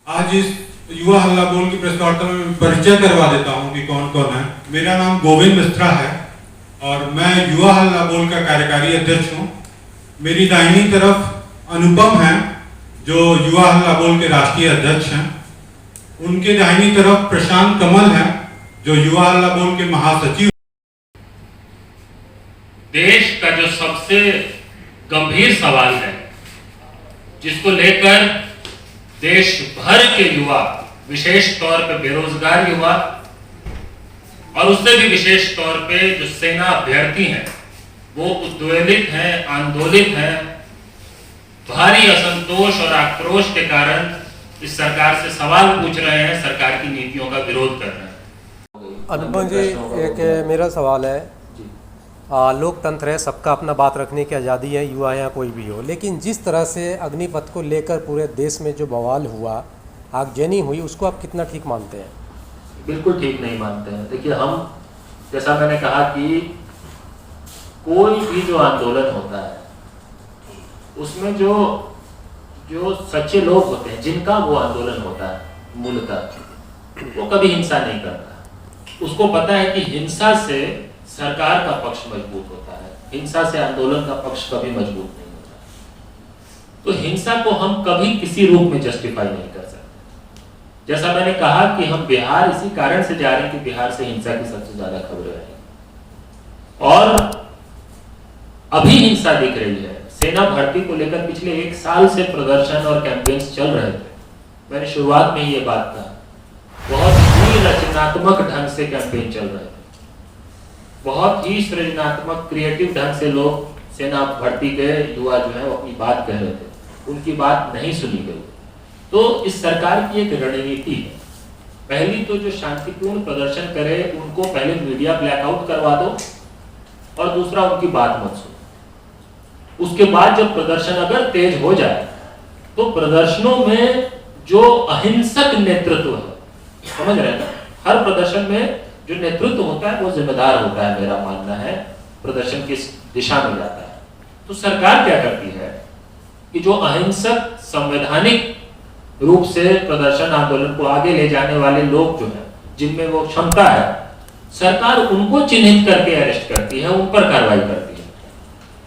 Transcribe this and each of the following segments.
आज इस युवा हल्ला बोल की प्रेस वार्ता में परिचय करवा देता हूं कि कौन कौन है। मेरा नाम गोविंद मिश्रा है और मैं युवा हल्ला बोल का कार्यकारी अध्यक्ष हूं। मेरी दाहिनी तरफ अनुपम है जो युवा हल्ला बोल के राष्ट्रीय अध्यक्ष हैं। उनके दाहिनी तरफ प्रशांत कमल है जो युवा हल्ला बोल के महासचिव। देश का जो सबसे गंभीर सवाल है, जिसको लेकर देश भर के युवा, विशेष तौर पे बेरोजगार युवा और उससे भी विशेष तौर पे जो सेना अभ्यर्थी हैं, वो उद्वेलित हैं, आंदोलित हैं। भारी असंतोष और आक्रोश के कारण इस सरकार से सवाल पूछ रहे हैं, सरकार की नीतियों का विरोध कर रहे हैं। अनुपम जी, एक मेरा सवाल है। लोकतंत्र है, सबका अपना बात रखने की आज़ादी है, युवा या कोई भी हो, लेकिन जिस तरह से अग्निपथ को लेकर पूरे देश में जो बवाल हुआ, आगजनी हुई, उसको आप कितना ठीक मानते हैं? बिल्कुल ठीक नहीं मानते हैं। देखिए, हम जैसा मैंने कहा कि कोई भी जो आंदोलन होता है उसमें जो सच्चे लोग होते हैं, जिनका वो आंदोलन होता है मूलतः, वो कभी हिंसा नहीं करता। उसको पता है कि हिंसा से सरकार का पक्ष मजबूत होता है, हिंसा से आंदोलन का पक्ष कभी मजबूत नहीं होता। तो हिंसा को हम कभी किसी रूप में जस्टिफाई नहीं कर सकते। जैसा मैंने कहा कि हम बिहार इसी कारण से जा रहे हैं कि बिहार से हिंसा की सबसे ज्यादा खबरें आई और अभी हिंसा दिख रही है। सेना भर्ती को लेकर पिछले 1 साल से प्रदर्शन और कैंपेन्स चल रहे थे। मैंने शुरुआत में ही ये बात कहा, बहुत ही रचनात्मक ढंग से कैंपेन चल रहे थे, बहुत ही सृजनात्मक क्रिएटिव ढंग से लोग सेना भर्ती के युवा जो है वो अपनी बात कह रहे थे, उनकी बात नहीं सुनी गई। तो इस सरकार की एक रणनीति है, पहली तो जो शांतिपूर्ण प्रदर्शन करे उनको पहले मीडिया ब्लैकआउट करवा दो और दूसरा उनकी बात मत सुनो। उसके बाद जब प्रदर्शन अगर तेज हो जाए तो प्रदर्शनों में जो अहिंसक नेतृत्व है, समझ रहे हैं ना, हर प्रदर्शन में जो नेतृत्व होता है वो जिम्मेदार होता है, मेरा मानना है, प्रदर्शन किस दिशा में जाता है। तो सरकार क्या करती है कि जो अहिंसक संवैधानिक रूप से प्रदर्शन आंदोलन को आगे ले जाने वाले लोग जो हैं, जिनमें वो क्षमता है, सरकार उनको चिन्हित करके अरेस्ट करती है, उन पर कार्रवाई करती है,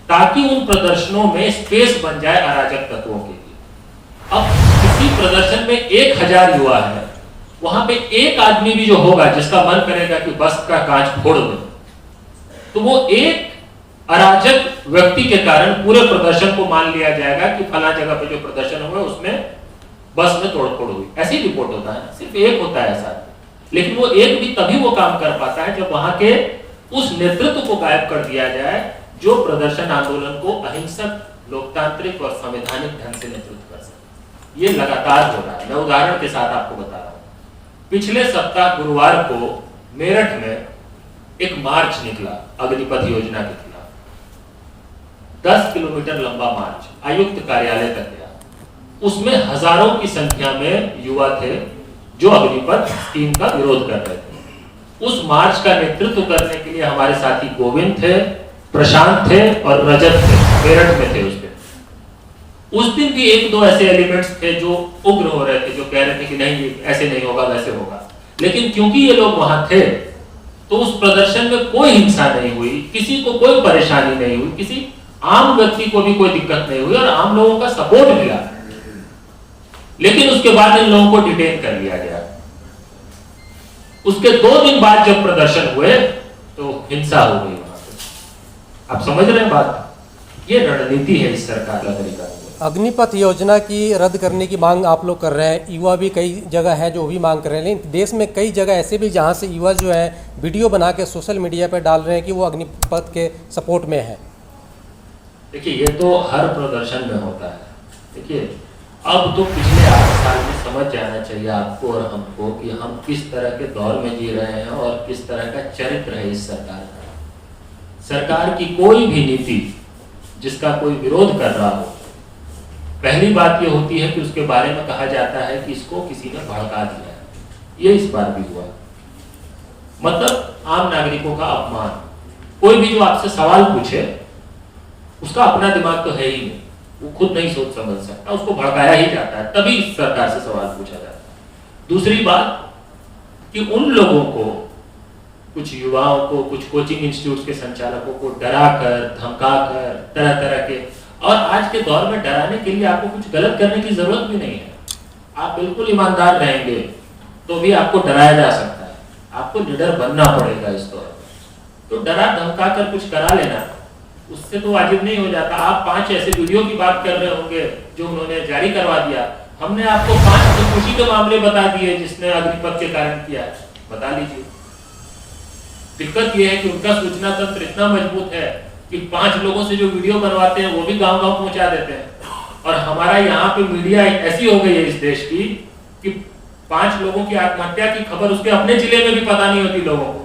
ताकि उन प्रदर्शनों में स्पेस बन जाए अराजक तत्वों के लिए। अब किसी प्रदर्शन में 1000 युवा है, वहां पे एक आदमी भी जो होगा जिसका मन करेगा कि बस का कांच फोड़ दे, तो वो एक अराजक व्यक्ति के कारण पूरे प्रदर्शन को मान लिया जाएगा कि फला जगह पे जो प्रदर्शन हुआ उसमें बस में तोड़फोड़ हुई। ऐसी रिपोर्ट होता है, सिर्फ एक होता है ऐसा, लेकिन वो एक भी तभी वो काम कर पाता है जब वहां के उस नेतृत्व को गायब कर दिया जाए जो प्रदर्शन आंदोलन को अहिंसक, लोकतांत्रिक और संवैधानिक ढंग से नेतृत्व कर सके। ये लगातार हो रहा है। मैं उदाहरण के साथ आपको बता रहा हूं। पिछले सप्ताह गुरुवार को मेरठ में एक मार्च निकला अग्निपथ योजना के खिलाफ। 10 किलोमीटर लंबा मार्च आयुक्त कार्यालय तक गया। उसमें हजारों की संख्या में युवा थे जो अग्निपथ स्कीम का विरोध कर रहे थे। उस मार्च का नेतृत्व करने के लिए हमारे साथी गोविंद थे, प्रशांत थे और रजत थे, मेरठ में थे। उस दिन भी 1-2 ऐसे एलिमेंट्स थे जो उग्र हो रहे थे, जो कह रहे थे कि नहीं ऐसे नहीं होगा, वैसे होगा। लेकिन क्योंकि ये लोग वहां थे तो उस प्रदर्शन में कोई हिंसा नहीं हुई, किसी को कोई परेशानी नहीं हुई, किसी आम व्यक्ति को भी कोई दिक्कत नहीं हुई और आम लोगों का सपोर्ट मिला। लेकिन उसके बाद इन लोगों को डिटेन कर लिया गया। उसके 2 दिन बाद जब प्रदर्शन हुए तो हिंसा हो गई वहां पे। आप समझ रहे हैं बात? ये रणनीति है इस सरकार का तरीका। अग्निपथ योजना की रद्द करने की मांग आप लोग कर रहे हैं, युवा भी कई जगह है जो भी मांग कर रहे हैं, लेकिन देश में कई जगह ऐसे भी जहां से युवा जो है वीडियो बना के सोशल मीडिया पर डाल रहे हैं कि वो अग्निपथ के सपोर्ट में है। देखिए, ये तो हर प्रदर्शन में होता है। देखिए, अब तो पिछले 8 साल में समझ जाना चाहिए आपको और हमको कि हम किस तरह के दौर में जी रहे हैं और किस तरह का चरित्र है इस सरकार का। सरकार की कोई भी नीति जिसका कोई विरोध कर रहा हो, पहली बात ये होती है कि उसके बारे में कहा जाता है कि इसको किसी ने भड़का दिया है। ये इस बार भी हुआ, मतलब आम नागरिकों का अपमान। कोई भी जो आपसे सवाल पूछे उसका अपना दिमाग तो है ही नहीं, वो खुद नहीं सोच समझ सकता, उसको भड़काया ही जाता है, तभी सरकार से सवाल पूछा जाता है। दूसरी बात कि उन लोगों को, कुछ युवाओं को, कुछ कोचिंग इंस्टीट्यूट के संचालकों को डरा कर, धमका कर, तरह तरह के, और आज के दौर में डराने के लिए आपको कुछ गलत करने की जरूरत भी नहीं है। आप बिल्कुल ईमानदार रहेंगे तो भी आपको डराया जा सकता है, आपको निडर बनना पड़ेगा इस दौर में। तो डरा धमका कर कुछ करा लेना, उससे तो वाजिब नहीं हो जाता। आप 5 ऐसे वीडियो की बात कर रहे होंगे जो उन्होंने जारी करवा दिया, हमने आपको 5 खुदकुशी के मामले बता दिए जिसने अग्निपथ के कारण किया है, बता लीजिए। दिक्कत यह है कि उनका सूचना तंत्र इतना मजबूत है कि 5 लोगों से जो वीडियो बनवाते हैं वो भी गांव-गांव पहुंचा देते हैं, और हमारा यहाँ पे मीडिया ऐसी हो गई है इस देश की कि 5 लोगों की आत्महत्या की खबर उसके अपने जिले में भी पता नहीं होती लोगों को।